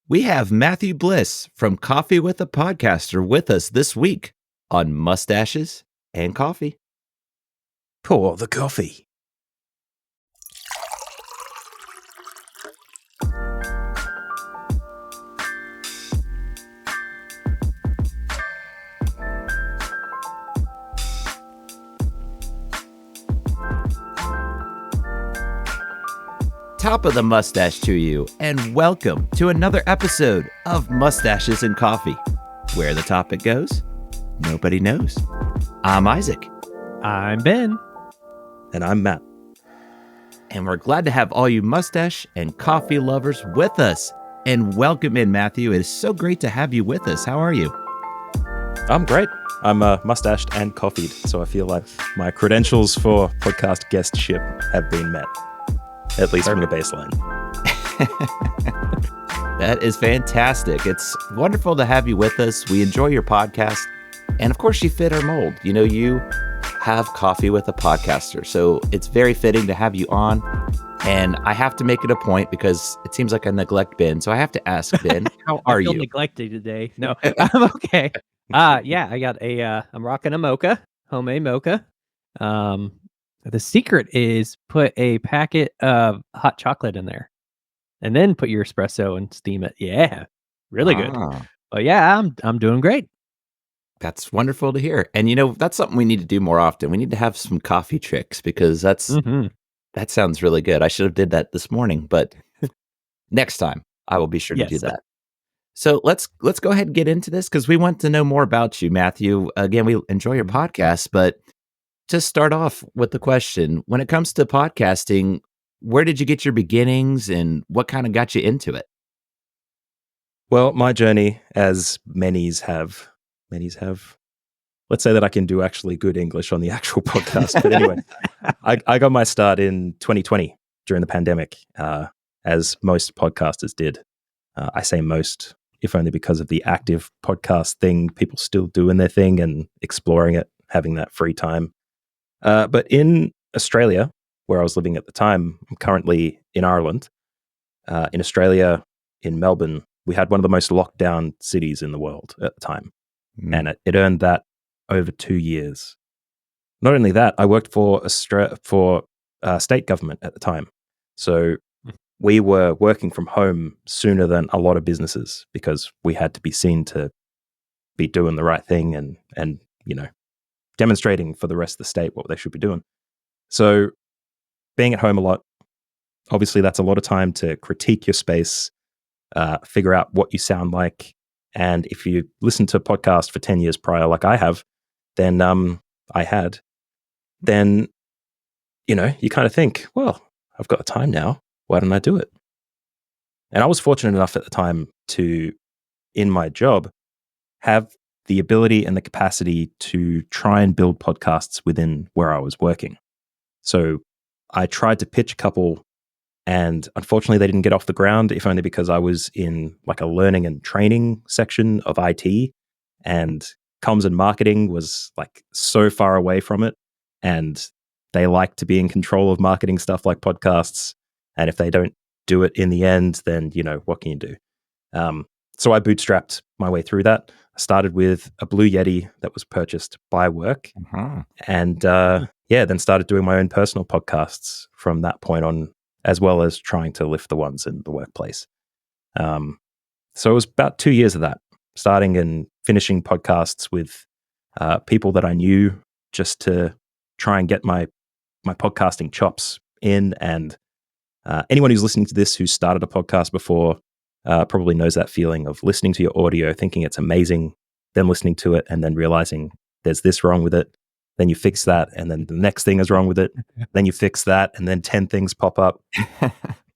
We have Matthew Bliss from Coffee with a Podcaster with us this week on Mustaches and Coffee. Pour the coffee. Top of the mustache to you, and welcome to another episode of Mustaches and Coffee. Where the topic goes, nobody knows. I'm Isaac. I'm Ben. And I'm Matt. And we're glad to have all you mustache and coffee lovers with us. And welcome in, Matthew. It is so great to have you with us. How are you? I'm great. I'm mustached and coffeed, so I feel like my credentials for podcast guestship have been met, at least from the baseline. That is fantastic. It's wonderful to have you with us. We enjoy your podcast. And of course, you fit our mold. You know, you have Coffee with a Podcaster. So it's very fitting to have you on. And I have to make it a point because it seems like I neglect Ben. So I have to ask Ben, how are I feel you? neglected today. No, I'm okay. Yeah, I got I'm rocking a mocha, homemade mocha. The secret is put a packet of hot chocolate in there and then put your espresso and steam it. Yeah, really good. But yeah, I'm doing great. That's wonderful to hear. And, you know, that's something we need to do more often. We need to have some coffee tricks because that sounds really good. I should have did that this morning, but next time I will be sure to do that. So let's go ahead and get into this because we want to know more about you, Matthew. Again, we enjoy your podcast, but just start off with the question. When it comes to podcasting, where did you get your beginnings and what kind of got you into it? Well, my journey, as many's have, let's say that I can do actually good English on the actual podcast. But anyway, I got my start in 2020 during the pandemic, as most podcasters did. I say most, if only because of the active podcast thing, people still doing their thing and exploring it, having that free time. But in Australia, where I was living at the time, I'm currently in Ireland. In Australia, in Melbourne, we had one of the most locked down cities in the world at the time. And it earned that over 2 years. Not only that, I worked for state government at the time. So we were working from home sooner than a lot of businesses because we had to be seen to be doing the right thing and you know, demonstrating for the rest of the state what they should be doing. So being at home a lot, obviously that's a lot of time to critique your space, figure out what you sound like. And if you listen to a podcast for 10 years prior, like I have, then then, you know, you kind of think, well, I've got the time now. Why don't I do it? And I was fortunate enough at the time to, in my job, have the ability and the capacity to try and build podcasts within where I was working. So I tried to pitch a couple, and unfortunately they didn't get off the ground, if only because I was in like a learning and training section of IT, and comms and marketing was like so far away from it. And they like to be in control of marketing stuff like podcasts. And if they don't do it in the end, then, you know, what can you do? So I bootstrapped my way through that. I started with a Blue Yeti that was purchased by work. And then started doing my own personal podcasts from that point on, as well as trying to lift the ones in the workplace. So it was about 2 years of that, starting and finishing podcasts with people that I knew just to try and get my podcasting chops in. And anyone who's listening to this who started a podcast before probably knows that feeling of listening to your audio, thinking it's amazing, then listening to it and then realizing there's this wrong with it. Then you fix that, and then the next thing is wrong with it. Then you fix that, and then 10 things pop up.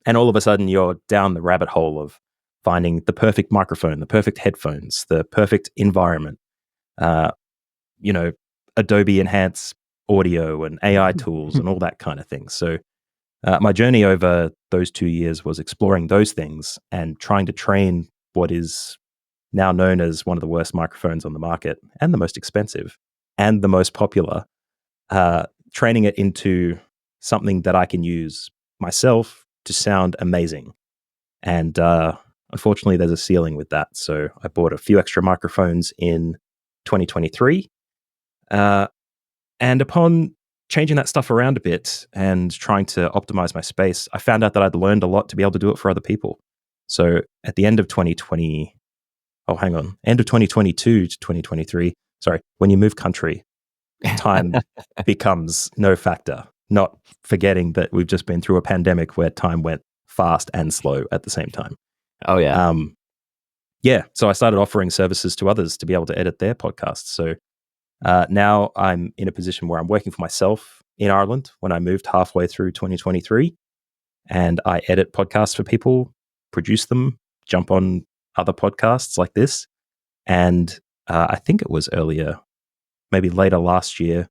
And all of a sudden, you're down the rabbit hole of finding the perfect microphone, the perfect headphones, the perfect environment, Adobe Enhance audio and AI tools and all that kind of thing. So my journey over those 2 years was exploring those things and trying to train what is now known as one of the worst microphones on the market and the most expensive and the most popular, training it into something that I can use myself to sound amazing. And unfortunately, there's a ceiling with that. So I bought a few extra microphones in 2023. And upon changing that stuff around a bit and trying to optimize my space, I found out that I'd learned a lot to be able to do it for other people. So at the end of 2022 to 2023, when you move country, time becomes no factor, not forgetting that we've just been through a pandemic where time went fast and slow at the same time. Oh, yeah. So I started offering services to others to be able to edit their podcasts. So now I'm in a position where I'm working for myself in Ireland when I moved halfway through 2023, and I edit podcasts for people, produce them, jump on other podcasts like this. And I think it was maybe later last year,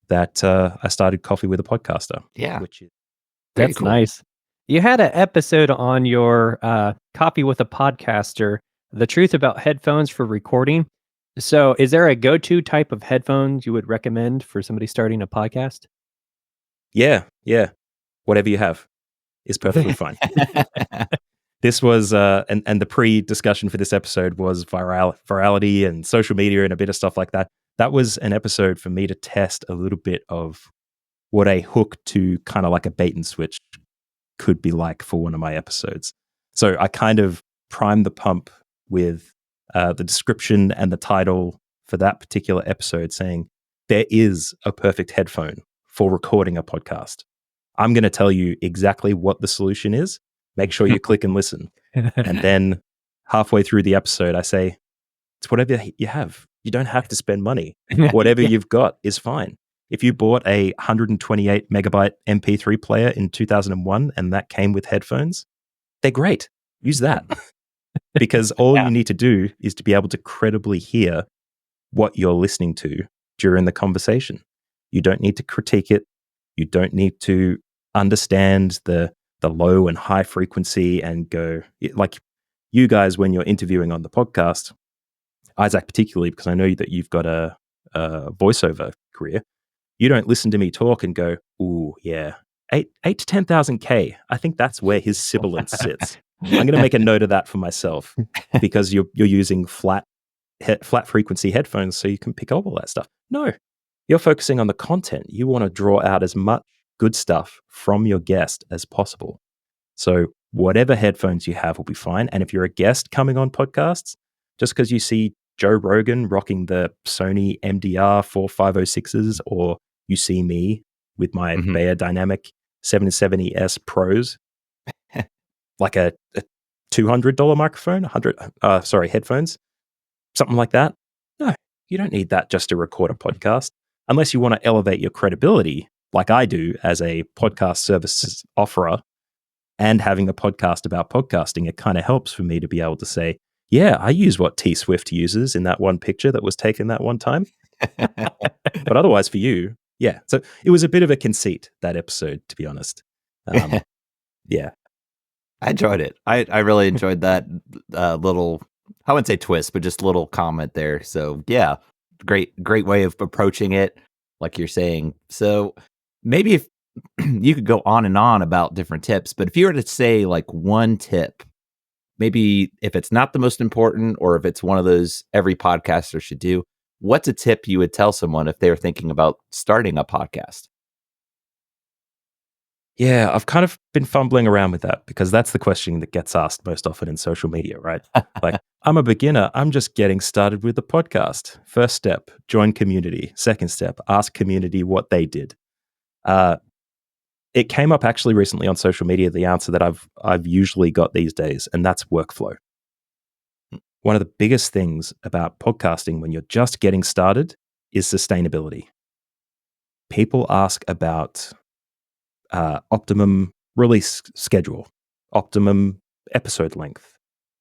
that I started Coffee with a Podcaster. Yeah. Which is That's cool. nice. You had an episode on your Coffee with a Podcaster, The Truth About Headphones for Recording. So is there a go-to type of headphones you would recommend for somebody starting a podcast? Yeah. Whatever you have is perfectly fine. This was, and the pre-discussion for this episode was virality and social media and a bit of stuff like that. That was an episode for me to test a little bit of what a hook to kind of like a bait and switch could be like for one of my episodes. So I kind of primed the pump with the description and the title for that particular episode saying, there is a perfect headphone for recording a podcast. I'm going to tell you exactly what the solution is. Make sure you click and listen. And then halfway through the episode, I say, it's whatever you have. You don't have to spend money. Whatever you've got is fine. If you bought a 128 megabyte MP3 player in 2001 and that came with headphones, they're great. Use that. Because all you need to do is to be able to credibly hear what you're listening to during the conversation. You don't need to critique it. You don't need to understand the low and high frequency and go, like you guys, when you're interviewing on the podcast, Isaac particularly, because I know that you've got a voiceover career, you don't listen to me talk and go, ooh, yeah, 8 to 10,000 K. I think that's where his sibilance sits. I'm going to make a note of that for myself because you're using flat frequency headphones so you can pick up all that stuff. No, you're focusing on the content. You want to draw out as much good stuff from your guest as possible. So whatever headphones you have will be fine. And if you're a guest coming on podcasts, just because you see Joe Rogan rocking the Sony MDR 4506s, or you see me with my Bayer Dynamic 770S Pros, like a $200 microphone, headphones, something like that. No, you don't need that just to record a podcast, unless you want to elevate your credibility, like I do as a podcast services offerer. And having a podcast about podcasting, it kind of helps for me to be able to say, yeah, I use what T Swift uses in that one picture that was taken that one time. But otherwise for you, yeah. So it was a bit of a conceit, that episode, to be honest. Yeah. I enjoyed it. I really enjoyed that little, I wouldn't say twist, but just little comment there. So yeah, great way of approaching it, like you're saying. So maybe if you could go on and on about different tips, but if you were to say like one tip, maybe if it's not the most important or if it's one of those every podcaster should do, what's a tip you would tell someone if they're thinking about starting a podcast? Yeah, I've kind of been fumbling around with that because that's the question that gets asked most often in social media, right? Like, I'm a beginner. I'm just getting started with the podcast. First step, join community. Second step, ask community what they did. It came up actually recently on social media, the answer that I've usually got these days, and that's workflow. One of the biggest things about podcasting when you're just getting started is sustainability. People ask about optimum release schedule, optimum episode length.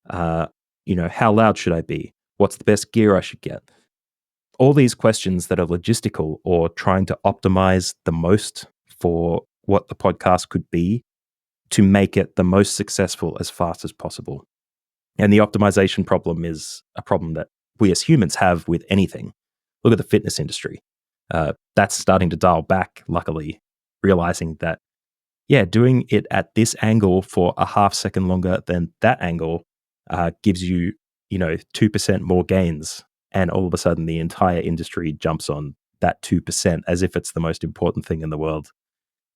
How loud should I be? What's the best gear I should get? All these questions that are logistical or trying to optimize the most for what the podcast could be to make it the most successful as fast as possible. And the optimization problem is a problem that we as humans have with anything. Look at the fitness industry. That's starting to dial back, luckily, realizing that, yeah, doing it at this angle for a half second longer than that angle gives you, 2% more gains. And all of a sudden, the entire industry jumps on that 2% as if it's the most important thing in the world.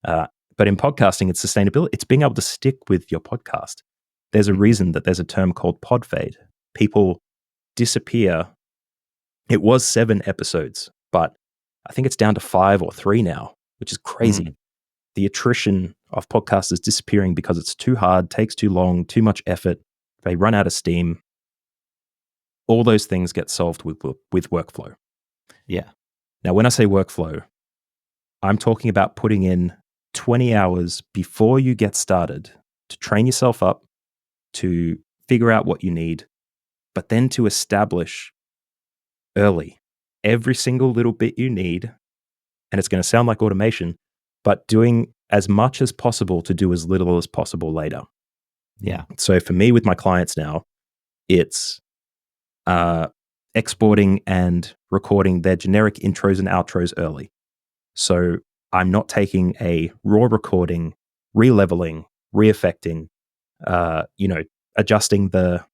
But in podcasting, it's sustainability. It's being able to stick with your podcast. There's a reason that there's a term called pod fade. People disappear. It was 7 episodes, but I think it's down to 5 or 3 now, which is crazy. The attrition of podcasters disappearing because it's too hard, takes too long, too much effort. They run out of steam. All those things get solved with workflow. Yeah. Now, when I say workflow, I'm talking about putting in 20 hours before you get started to train yourself up, to figure out what you need, but then to establish early every single little bit you need. And it's going to sound like automation, but doing as much as possible to do as little as possible later. Yeah. So for me, with my clients now, it's exporting and recording their generic intros and outros early. So I'm not taking a raw recording, re-leveling, re-effecting, adjusting the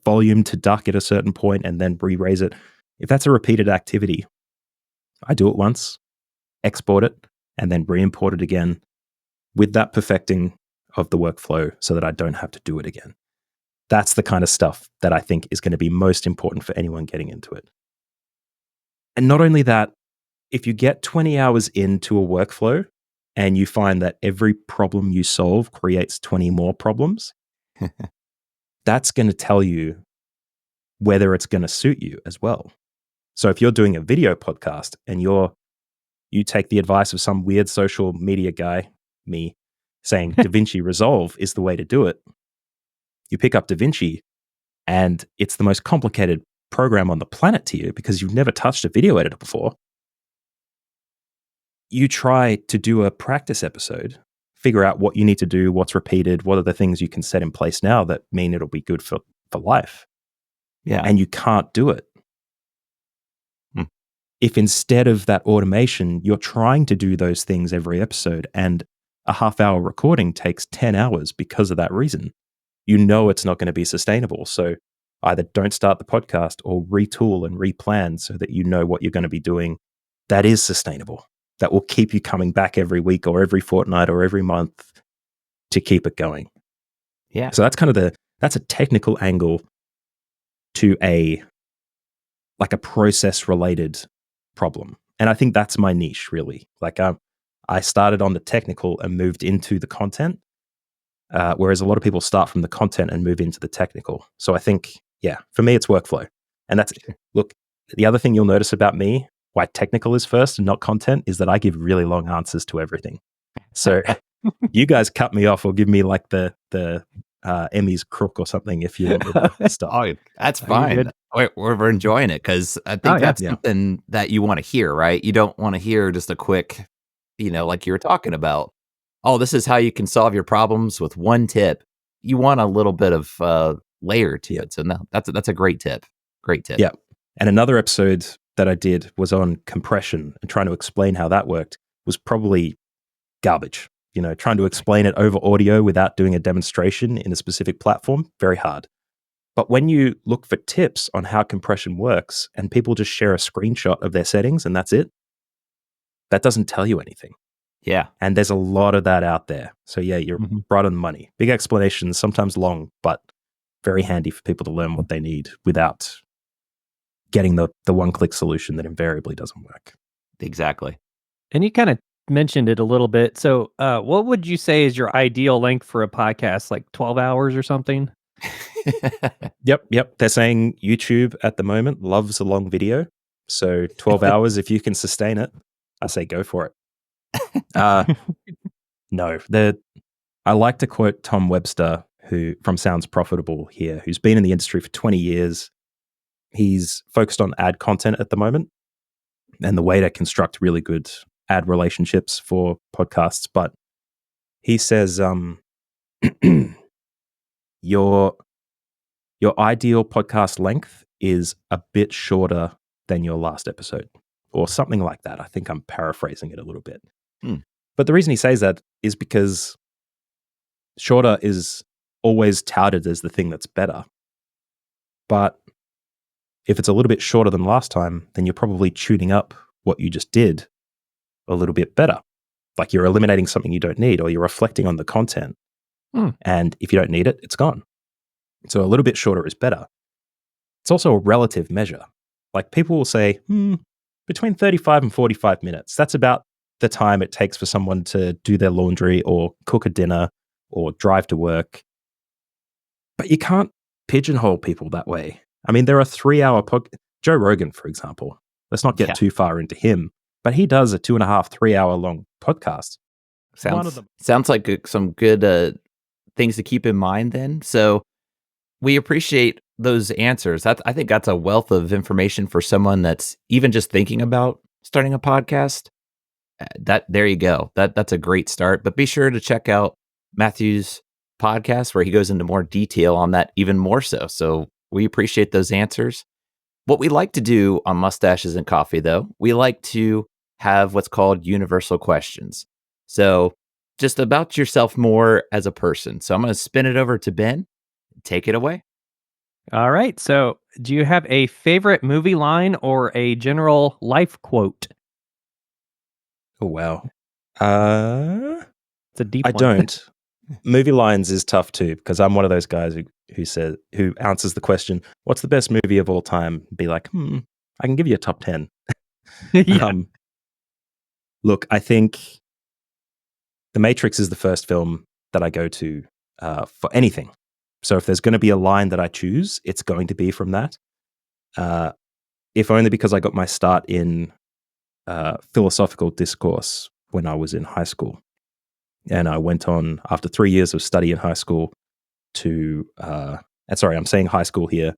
volume to duck at a certain point and then re-raise it. If that's a repeated activity, I do it once, export it, and then re-import it again with that perfecting of the workflow so that I don't have to do it again. That's the kind of stuff that I think is going to be most important for anyone getting into it. And not only that, if you get 20 hours into a workflow and you find that every problem you solve creates 20 more problems, that's going to tell you whether it's going to suit you as well. So if you're doing a video podcast and you take the advice of some weird social media guy, me, saying DaVinci Resolve is the way to do it, you pick up DaVinci and it's the most complicated program on the planet to you because you've never touched a video editor before. You try to do a practice episode, figure out what you need to do, what's repeated, what are the things you can set in place now that mean it'll be good for life. Yeah. And you can't do it. If instead of that automation, you're trying to do those things every episode and a half-hour recording takes 10 hours because of that reason, you know it's not going to be sustainable. So either don't start the podcast or retool and replan so that you know what you're going to be doing that is sustainable, that will keep you coming back every week or every fortnight or every month to keep it going. Yeah. So that's kind of that's a technical angle to a process related problem. And I think that's my niche really. I started on the technical and moved into the content, whereas a lot of people start from the content and move into the technical. So I think, for me, it's workflow. And that's, look, the other thing you'll notice about me, why technical is first and not content, is that I give really long answers to everything. So you guys cut me off or give me like the Emmy's crook or something if you want me to stop. Oh, that's fine. We're enjoying it because I think that's something that you want to hear, right? You don't want to hear just a quick, like you were talking about. Oh, this is how you can solve your problems with one tip. You want a little bit of layer to it. So no, that's a great tip. Great tip. Yeah. And another episode that I did was on compression and trying to explain how that worked was probably garbage. Trying to explain it over audio without doing a demonstration in a specific platform, very hard. But when you look for tips on how compression works and people just share a screenshot of their settings and that's it, that doesn't tell you anything. Yeah. And there's a lot of that out there. So you're right on the money. Big explanations, sometimes long, but very handy for people to learn what they need without getting the one-click solution that invariably doesn't work. Exactly. And you kind of mentioned it a little bit. So what would you say is your ideal length for a podcast? Like 12 hours or something? Yep. They're saying YouTube at the moment loves a long video. So 12 hours, if you can sustain it, I say go for it. No, I like to quote Tom Webster, who from Sounds Profitable here, who's been in the industry for 20 years. He's focused on ad content at the moment and the way to construct really good ad relationships for podcasts. But he says your ideal podcast length is a bit shorter than your last episode or something like that. I think I'm paraphrasing it a little bit. But the reason he says that is because shorter is always touted as the thing that's better. But if it's a little bit shorter than last time, then you're probably tuning up what you just did a little bit better. Like you're eliminating something you don't need, or you're reflecting on the content. And if you don't need it, it's gone. So a little bit shorter is better. It's also a relative measure. Like people will say, between 35 and 45 minutes. That's about the time it takes for someone to do their laundry or cook a dinner or drive to work. But you can't pigeonhole people that way. I mean, there are 3-hour Joe Rogan, for example. Let's not get too far into him, but he does a 2.5, 3-hour long podcast. Sounds like some good things to keep in mind then. So we appreciate those answers. I think that's a wealth of information for someone that's even just thinking about starting a podcast. There you go. That's a great start. But be sure to check out Matthew's podcast where he goes into more detail on that even more so. So we appreciate those answers. What we like to do on Mustaches and Coffee, though, we like to have what's called universal questions. So just about yourself more as a person. So I'm going to spin it over to Ben. Take it away. All right. So do you have a favorite movie line or a general life quote? Oh, wow. It's a deep I one. don't. Movie lines is tough too, because I'm one of those guys who answers the question, what's the best movie of all time? Be like, I can give you a top 10. Yeah. Look, I think The Matrix is the first film that I go to for anything. So if there's going to be a line that I choose, it's going to be from that. If only because I got my start in philosophical discourse when I was in high school. And I went on, after 3 years of study in high school, to, sorry, I'm saying high school here.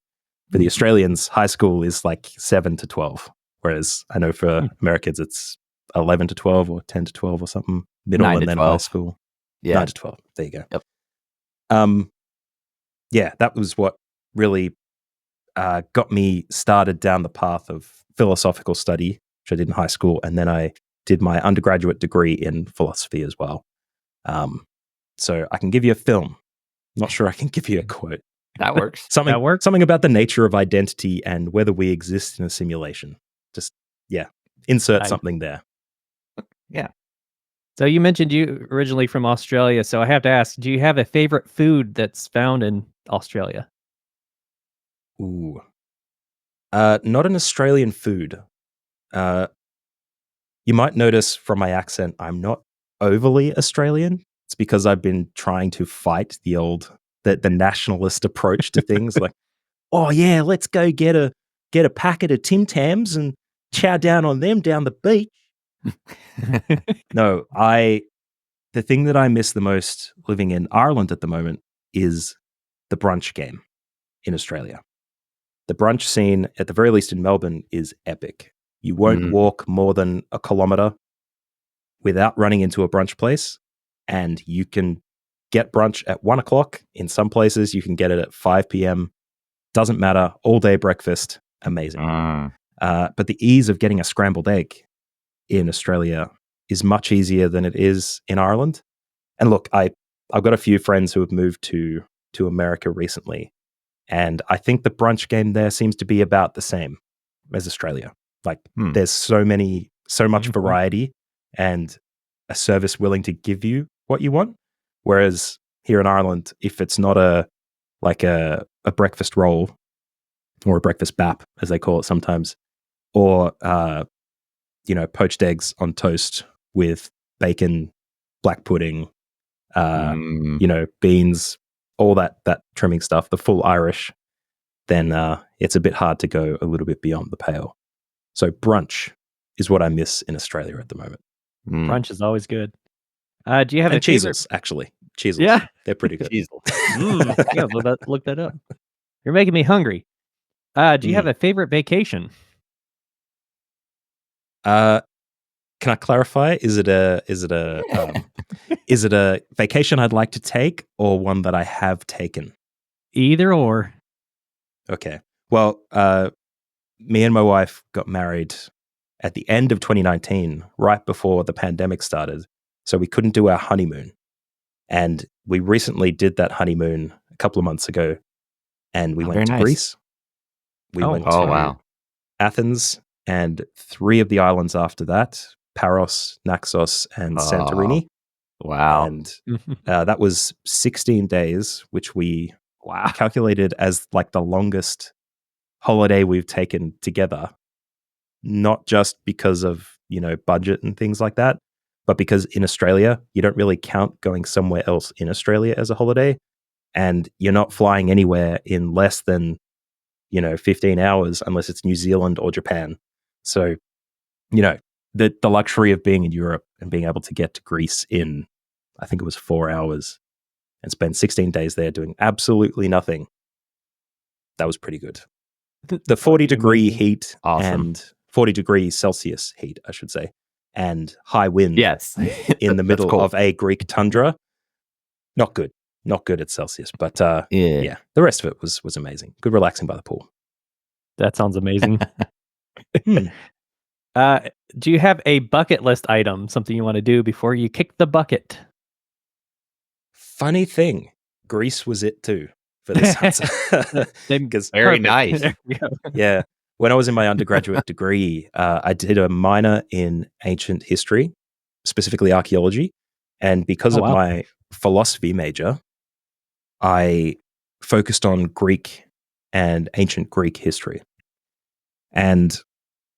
For the Australians, high school is like 7 to 12. Whereas I know for Americans, it's 11 to 12 or 10 to 12 or something. Middle and then 12. High school. Yeah. 9 to 12. There you go. Yep. Yeah, that was what really got me started down the path of philosophical study, which I did in high school. And then I did my undergraduate degree in philosophy as well. So I can give you a film. Not sure I can give you a quote. That works. Something about the nature of identity and whether we exist in a simulation. Just, insert something there. Yeah. So you mentioned you originally from Australia. So I have to ask, do you have a favorite food that's found in Australia? Ooh. Not an Australian food. You might notice from my accent, I'm not overly Australian. It's because I've been trying to fight the nationalist approach to things. Like, oh yeah, let's go get a packet of Tim Tams and chow down on them down the beach. No, the thing that I miss the most living in Ireland at the moment is the brunch game in Australia. The brunch scene, at the very least in Melbourne, is epic. You won't walk more than a kilometer without running into a brunch place, and you can get brunch at 1 o'clock. In some places, you can get it at 5 p.m. Doesn't matter. All day breakfast. Amazing. But the ease of getting a scrambled egg in Australia is much easier than it is in Ireland. And look, I've got a few friends who have moved to America recently, and I think the brunch game there seems to be about the same as Australia. Like there's so much variety and a service willing to give you what you want. Whereas here in Ireland, if it's not a breakfast roll or a breakfast bap, as they call it sometimes, or poached eggs on toast with bacon, black pudding, beans, all that trimming stuff, the full Irish, then it's a bit hard to go a little bit beyond the pale. So brunch is what I miss in Australia at the moment. Brunch is always good. Do you have a cheesels, actually. Cheesels. Yeah. They're pretty good. Yeah, look that up. You're making me hungry. Do you have a favorite vacation? Can I clarify? Is it a vacation I'd like to take or one that I have taken? Either or. Okay. Well, me and my wife got married at the end of 2019, right before the pandemic started. So we couldn't do our honeymoon. And we recently did that honeymoon a couple of months ago, and we Oh, went very to nice. Greece. We went to wow. Athens and 3 of the islands after that, Paros, Naxos, and Oh, Santorini. wow. And that was 16 days, which we Wow. calculated as like the longest holiday we've taken together, not just because of, budget and things like that, but because in Australia, you don't really count going somewhere else in Australia as a holiday. And you're not flying anywhere in less than, 15 hours unless it's New Zealand or Japan. So, the luxury of being in Europe and being able to get to Greece in, I think it was 4 hours, and spend 16 days there doing absolutely nothing. That was pretty good. The 40-degree heat and 40-degree Celsius heat, I should say, and high wind Yes. in the middle cool. of a Greek tundra. Not good. Not good at Celsius, but Yeah. the rest of it was amazing. Good relaxing by the pool. That sounds amazing. Hmm. Do you have a bucket list item, something you want to do before you kick the bucket? Funny thing, Greece was it too for this answer. Because Very nice. yeah, when I was in my undergraduate degree, I did a minor in ancient history, specifically archaeology, and because of my philosophy major, I focused on Greek and ancient Greek history. And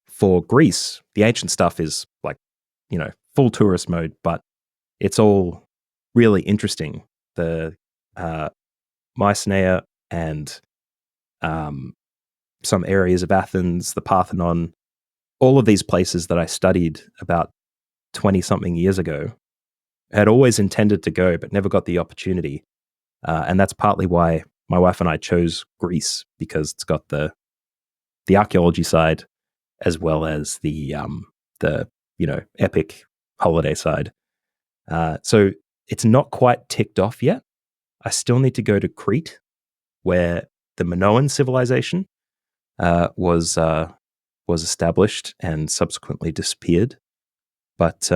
for Greece, the ancient stuff is like, full tourist mode, but it's all really interesting. The Mycenae and some areas of Athens, the Parthenon, all of these places that I studied about 20-something years ago, had always intended to go, but never got the opportunity. And that's partly why my wife and I chose Greece, because it's got the archaeology side as well as the epic holiday side. So it's not quite ticked off yet. I still need to go to Crete, where the Minoan civilization was established and subsequently disappeared. But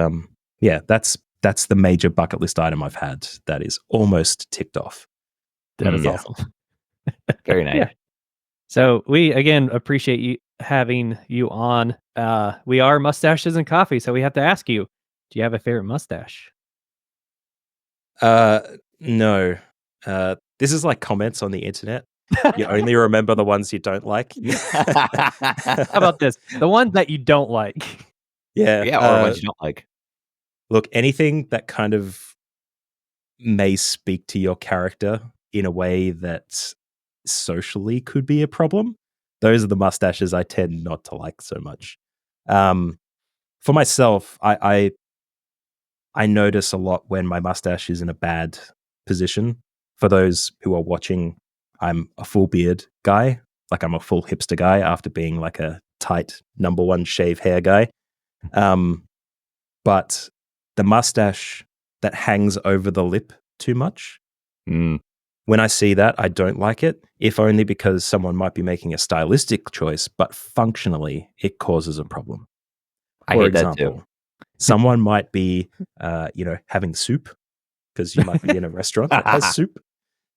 that's the major bucket list item I've had that is almost ticked off. That is awesome. Very nice. Yeah. So we again appreciate you having you on. We are Mustaches and Coffee, so we have to ask you: do you have a favorite mustache? No. This is like comments on the internet. You only remember the ones you don't like. How about this? The ones that you don't like. Yeah. Or ones you don't like. Look, anything that kind of may speak to your character in a way that socially could be a problem, those are the mustaches I tend not to like so much. For myself, I notice a lot when my mustache is in a bad position. For those who are watching, I'm a full beard guy. Like, I'm a full hipster guy after being like a tight number one shave hair guy. But the mustache that hangs over the lip too much, when I see that, I don't like it, if only because someone might be making a stylistic choice, but functionally it causes a problem. I hate that too. Someone might be, having soup, because you might be in a restaurant that has soup.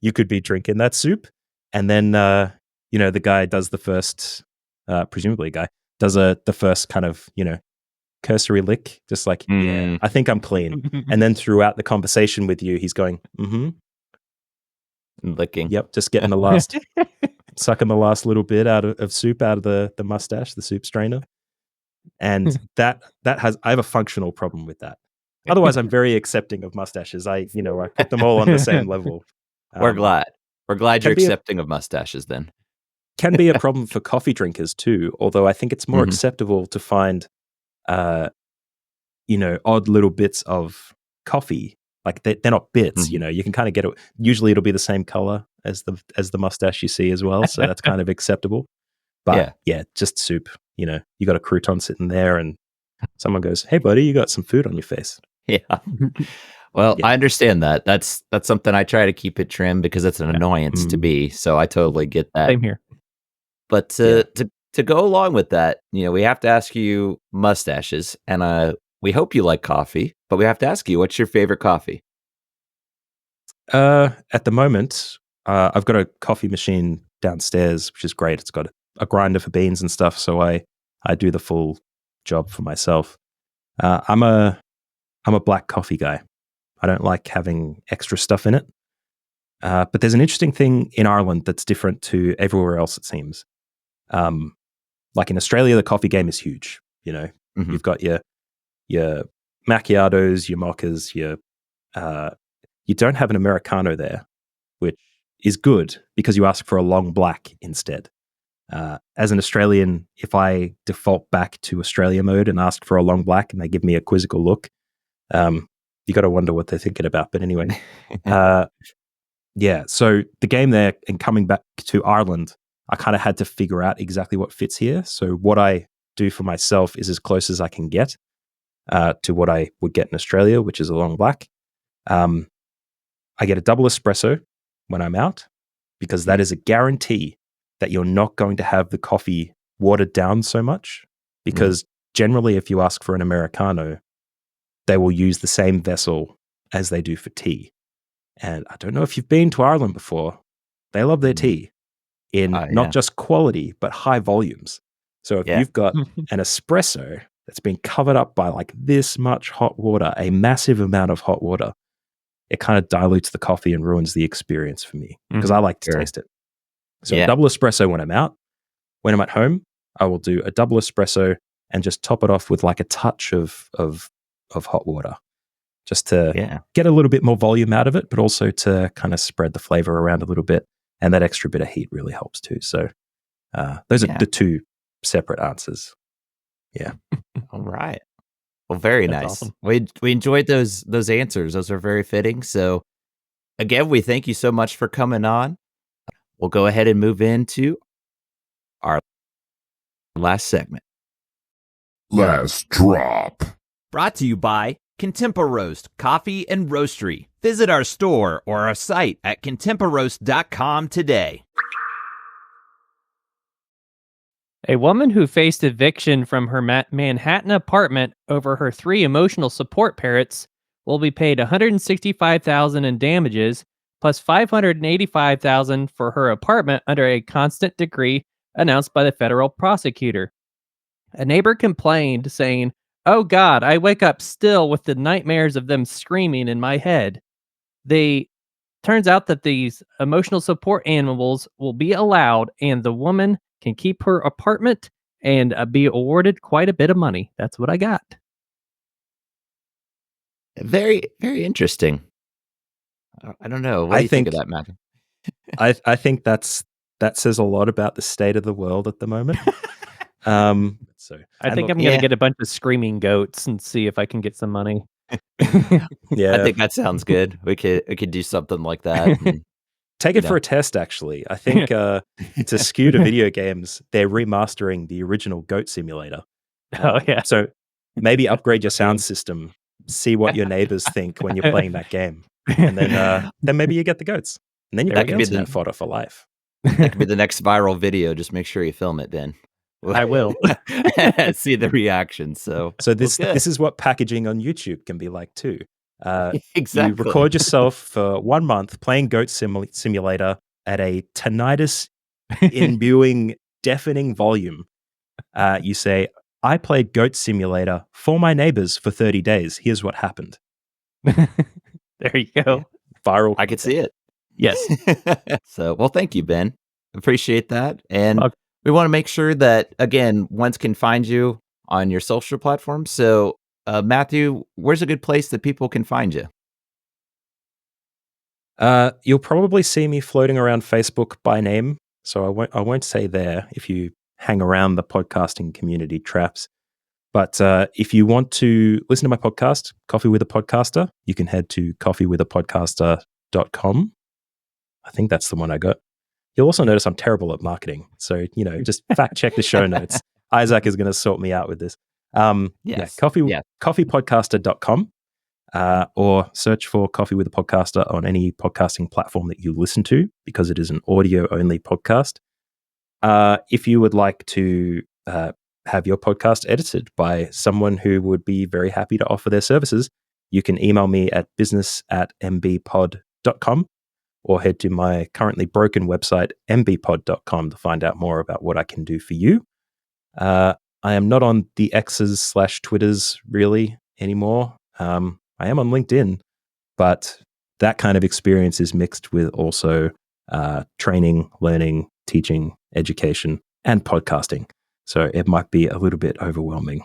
You could be drinking that soup. And then, the guy does the first, presumably a guy, does the first kind of, cursory lick, just like, yeah, I think I'm clean. And then throughout the conversation with you, he's going, licking. Yep, just getting the last, sucking the last little bit out of soup out of the mustache, the soup strainer. And I have a functional problem with that. Otherwise, I'm very accepting of mustaches. I put them all on the same level. We're glad you're accepting of mustaches then. Can be a problem for coffee drinkers too, although I think it's more acceptable to find, odd little bits of coffee. Like, they're not bits, you can kind of get it. Usually it'll be the same color as the mustache you see as well. So that's kind of acceptable. But yeah, just soup. You got a crouton sitting there and someone goes, "Hey buddy, you got some food on your face." Yeah. Well, I understand that. That's something I try to keep it trim because it's an annoyance to me. So I totally get that. Same here. But to go along with that, we have to ask you mustaches, and we hope you like coffee, but we have to ask you, what's your favorite coffee? At the moment, I've got a coffee machine downstairs, which is great. It's got a grinder for beans and stuff, so I do the full job for myself. I'm a black coffee guy. I don't like having extra stuff in it. But there's an interesting thing in Ireland that's different to everywhere else, it seems. Like in Australia, the coffee game is huge. You know, you've got your macchiatos, your mochas, you don't have an Americano there, which is good because you ask for a long black instead. As an Australian, if I default back to Australia mode and ask for a long black and they give me a quizzical look, you got to wonder what they're thinking about. But anyway, yeah. So the game there and coming back to Ireland, I kind of had to figure out exactly what fits here. So what I do for myself is as close as I can get to what I would get in Australia, which is a long black. I get a double espresso when I'm out because that is a guarantee that you're not going to have the coffee watered down so much. Because generally, if you ask for an Americano, they will use the same vessel as they do for tea. And I don't know if you've been to Ireland before. They love their tea in not just quality, but high volumes. So if you've got an espresso that's been covered up by like this much hot water, a massive amount of hot water, it kind of dilutes the coffee and ruins the experience for me because I like to taste it. So a double espresso when I'm out. When I'm at home, I will do a double espresso and just top it off with like a touch of hot water just to get a little bit more volume out of it, but also to kind of spread the flavor around a little bit. And that extra bit of heat really helps too. So those are the two separate answers. Yeah. All right. Well, very That's nice. awesome. We enjoyed those answers. Those are very fitting. So again, we thank you so much for coming on. We'll go ahead and move into our last segment. Last drop. Brought to you by Contempa-Roast Coffee and Roastery. Visit our store or our site at contempa-roast.com today. A woman who faced eviction from her Manhattan apartment over her 3 emotional support parrots will be paid $165,000 in damages plus $585,000 for her apartment under a consent decree announced by the federal prosecutor. A neighbor complained, saying, "Oh God, I wake up still with the nightmares of them screaming in my head." Turns out that these emotional support animals will be allowed, and the woman can keep her apartment and be awarded quite a bit of money. That's what I got. Very, very interesting. I don't know. What do you think of that, Matthew? I think that says a lot about the state of the world at the moment. So I think I'm going to get a bunch of screaming goats and see if I can get some money. Yeah, I think that sounds good. We could do something like that. And, take it for a test, actually. I think to skew to video games, they're remastering the original Goat Simulator. Oh, yeah. So maybe upgrade your sound system, see what your neighbors think when you're playing that game. And then maybe you get the goats. And then you've got internet fodder for life. That could be the next viral video. Just make sure you film it, Ben. I will. See the reaction. So this is what packaging on YouTube can be like too. Exactly. You record yourself for 1 month playing Goat Simulator at a tinnitus imbuing, deafening volume. You say, "I played Goat Simulator for my neighbors for 30 days. Here's what happened." There you go. Yeah. Viral. I could see it. Yes. So, well, thank you, Ben. Appreciate that. And we want to make sure that, again, ones can find you on your social platforms. So, Matthew, where's a good place that people can find you? You'll probably see me floating around Facebook by name. So I won't say there if you hang around the podcasting community traps. But if you want to listen to my podcast, Coffee with a Podcaster, you can head to coffeewithapodcaster.com. I think that's the one I got. You'll also notice I'm terrible at marketing. So, just fact check the show notes. Isaac is going to sort me out with this. Coffeepodcaster.com or search for Coffee with a Podcaster on any podcasting platform that you listen to because it is an audio-only podcast. If you would like to have your podcast edited by someone who would be very happy to offer their services, you can email me at business@mbpod.com. mbpod.com, or head to my currently broken website, mbpod.com, to find out more about what I can do for you. I am not on the X's/Twitters really anymore. I am on LinkedIn, but that kind of experience is mixed with also training, learning, teaching, education, and podcasting. So it might be a little bit overwhelming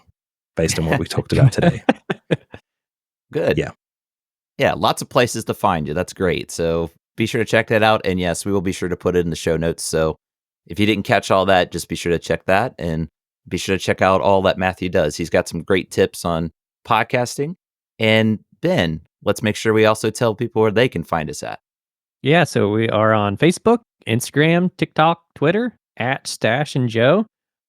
based on what we talked about today. Good. Yeah. Yeah, lots of places to find you. That's great. So be sure to check that out. And yes, we will be sure to put it in the show notes. So if you didn't catch all that, just be sure to check that, and be sure to check out all that Matthew does. He's got some great tips on podcasting. And Ben, let's make sure we also tell people where they can find us at. Yeah, so we are on Facebook, Instagram, TikTok, Twitter, at Stash and Joe.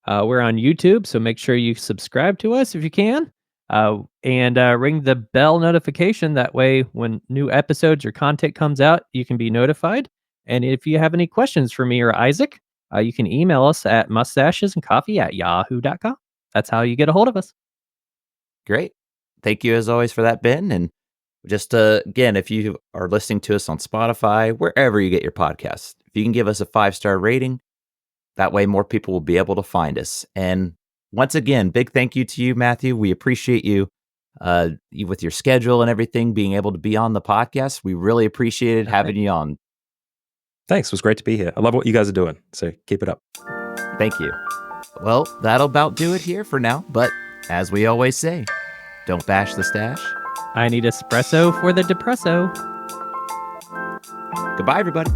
We're on YouTube, so make sure you subscribe to us if you can. And ring the bell notification. That way, when new episodes or content comes out, you can be notified. And if you have any questions for me or Isaac, you can email us at mustachesandcoffee@yahoo.com. That's how you get a hold of us. Great. Thank you as always for that, Ben. And just again, if you are listening to us on Spotify, wherever you get your podcasts, if you can give us a 5-star rating, that way more people will be able to find us. And once again, big thank you to you, Matthew. We appreciate you with your schedule and everything, being able to be on the podcast. We really appreciated having you on. Thanks. It was great to be here. I love what you guys are doing. So keep it up. Thank you. Well, that'll about do it here for now. But as we always say, don't bash the stash. I need espresso for the depresso. Goodbye, everybody.